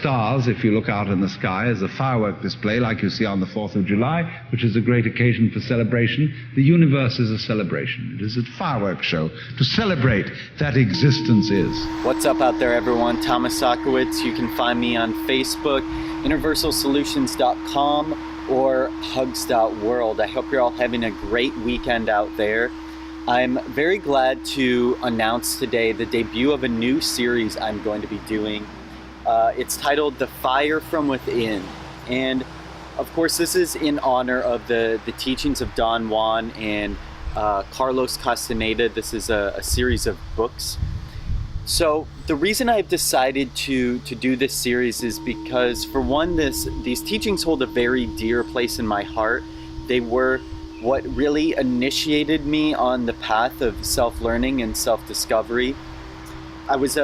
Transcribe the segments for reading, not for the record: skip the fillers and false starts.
stars, if you look out in the sky, as a firework display like you see on the 4th of July, which is a great occasion for celebration. The universe is a celebration. It is a fireworks show to celebrate that existence is. What's up out there, everyone? Thomas Sakowitz. You can find me on Facebook, InnerversalSolutions.com or HUGS.world. I hope you're all having a great weekend out there. I'm very glad to announce today the debut of a new series I'm going to be doing. It's titled The Fire from Within. And of course, this is in honor of the teachings of Don Juan and Carlos Castaneda. This is a series of books. So the reason I've decided to do this series is because, for one, these teachings hold a very dear place in my heart. They were what really initiated me on the path of self-learning and self-discovery. I was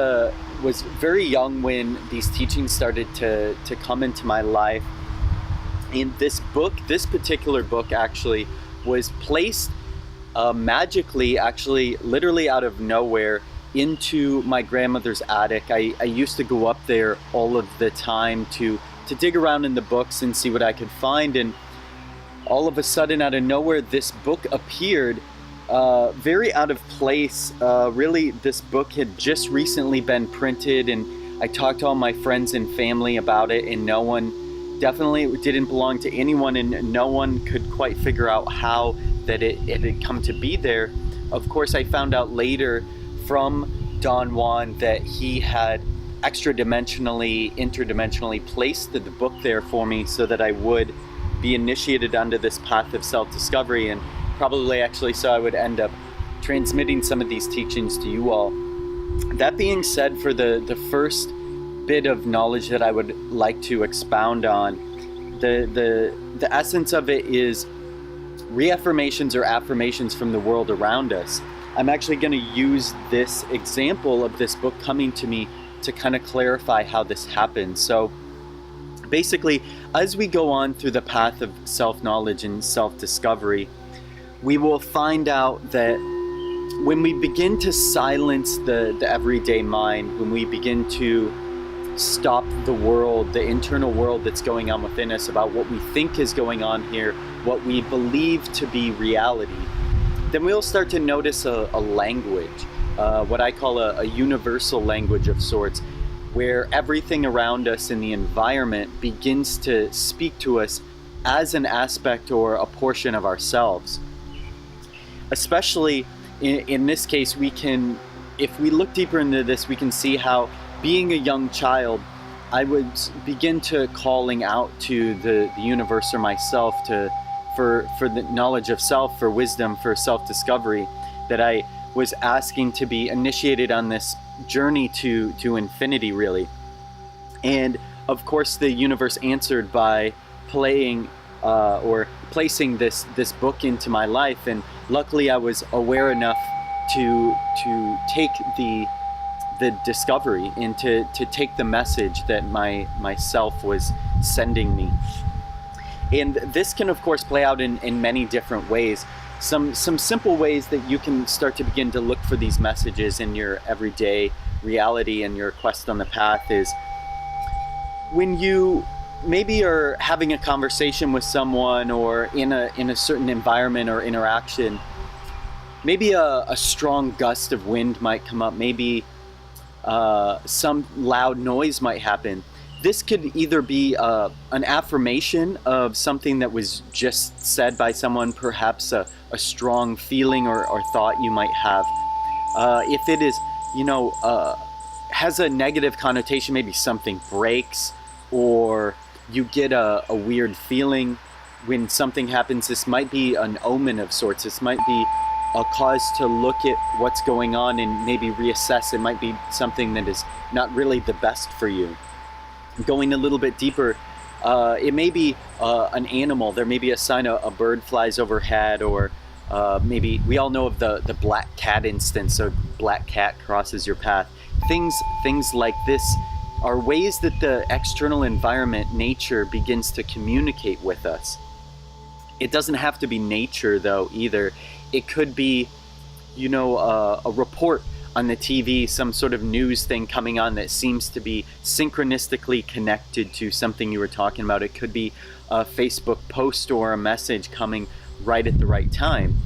very young when these teachings started to come into my life. And this particular book actually was placed magically, actually literally out of nowhere, into my grandmother's attic. I used to go up there all of the time to dig around in the books and see what I could find, and all of a sudden, out of nowhere, this book appeared, very out of place. Really, this book had just recently been printed, and I talked to all my friends and family about it, and no one, definitely it didn't belong to anyone, and no one could quite figure out how that it had come to be there. Of course, I found out later from Don Juan that he had interdimensionally placed the book there for me so that I would be initiated onto this path of self-discovery, and probably actually so I would end up transmitting some of these teachings to you all. That being said, for the first bit of knowledge that I would like to expound on, the essence of it is reaffirmations or affirmations from the world around us. I'm actually going to use this example of this book coming to me to kind of clarify how this happens. So basically, as we go on through the path of self-knowledge and self-discovery, we will find out that when we begin to silence the everyday mind, when we begin to stop the world, the internal world that's going on within us about what we think is going on here, what we believe to be reality, then we'll start to notice a language, what I call a universal language of sorts, where everything around us in the environment begins to speak to us as an aspect or a portion of ourselves. Especially in this case, if we look deeper into this, we can see how, being a young child, I would begin to calling out to the universe or myself for the knowledge of self, for wisdom, for self-discovery, that I was asking to be initiated on this journey to infinity, really. And of course, the universe answered by playing or placing this book into my life, and luckily I was aware enough to take the discovery and to take the message that myself was sending me. And this can, of course, play out in many different ways. Some simple ways that you can start to begin to look for these messages in your everyday reality and your quest on the path is when you maybe are having a conversation with someone, or in a certain environment or interaction. Maybe a strong gust of wind might come up. Maybe some loud noise might happen. This could either be an affirmation of something that was just said by someone, perhaps a strong feeling or thought you might have. If it is, has a negative connotation, maybe something breaks, or you get a weird feeling when something happens. This might be an omen of sorts. This might be a cause to look at what's going on and maybe reassess. It might be something that is not really the best for you. Going a little bit deeper, it may be an animal. There may be a sign a bird flies overhead, or maybe we all know of the black cat instance. So black cat crosses your path. Things like this are ways that the external environment, nature, begins to communicate with us. It doesn't have to be nature, though, either. It could be, a report on the TV some sort of news thing coming on that seems to be synchronistically connected to something you were talking about. It could be a Facebook post or a message coming right at the right time.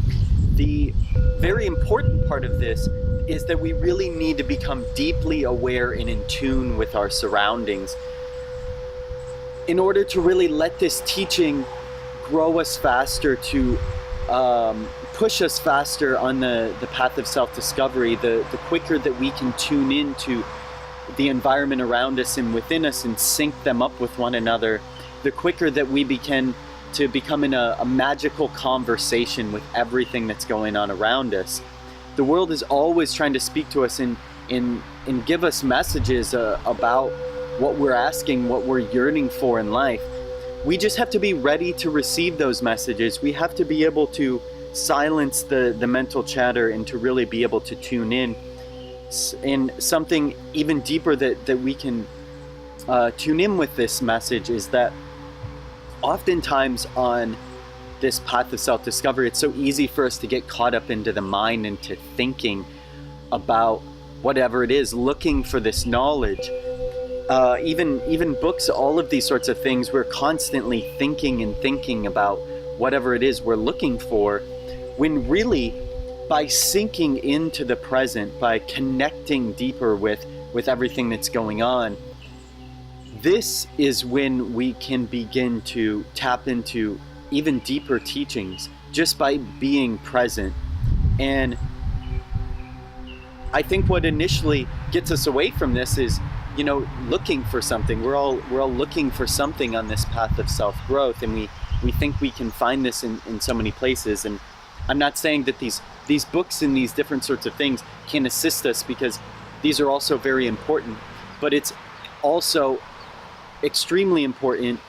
The very important part of this is that we really need to become deeply aware and in tune with our surroundings in order to really let this teaching grow us faster, to push us faster on the path of self-discovery. The quicker that we can tune into the environment around us and within us and sync them up with one another, the quicker that we begin to become in a magical conversation with everything that's going on around us. The world is always trying to speak to us and give us messages about what we're asking, what we're yearning for in life. We just have to be ready to receive those messages. We have to be able to silence the mental chatter and to really be able to tune in. And something even deeper that we can tune in with this message is that oftentimes on this path of self-discovery, it's so easy for us to get caught up into the mind and to thinking about whatever it is, looking for this knowledge. Even books, all of these sorts of things, we're constantly thinking about whatever it is we're looking for, when really, by sinking into the present, by connecting deeper with everything that's going on, this is when we can begin to tap into even deeper teachings just by being present. And I think what initially gets us away from this is, looking for something. We're all looking for something on this path of self-growth, and we think we can find this in so many places. And I'm not saying that these books and these different sorts of things can assist us, because these are also very important, but it's also extremely important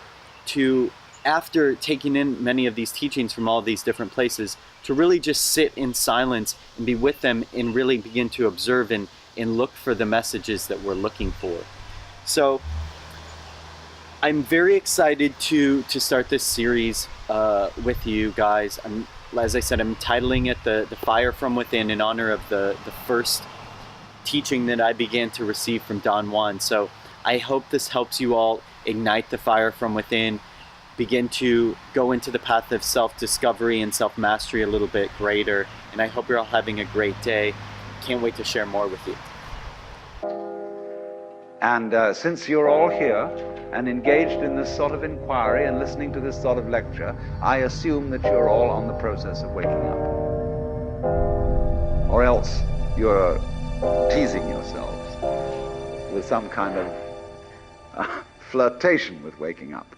to, after taking in many of these teachings from all these different places, to really just sit in silence and be with them and really begin to observe and look for the messages that we're looking for. So I'm very excited to start this series with you guys. As I said, I'm titling it the Fire from Within, in honor of the first teaching that I began to receive from Don Juan. So I hope this helps you all ignite the fire from within, begin to go into the path of self-discovery and self-mastery a little bit greater. And I hope you're all having a great day. Can't wait to share more with you. And since you're all here and engaged in this sort of inquiry and listening to this sort of lecture, I assume that you're all on the process of waking up. Or else you're teasing yourselves with some kind of flirtation with waking up.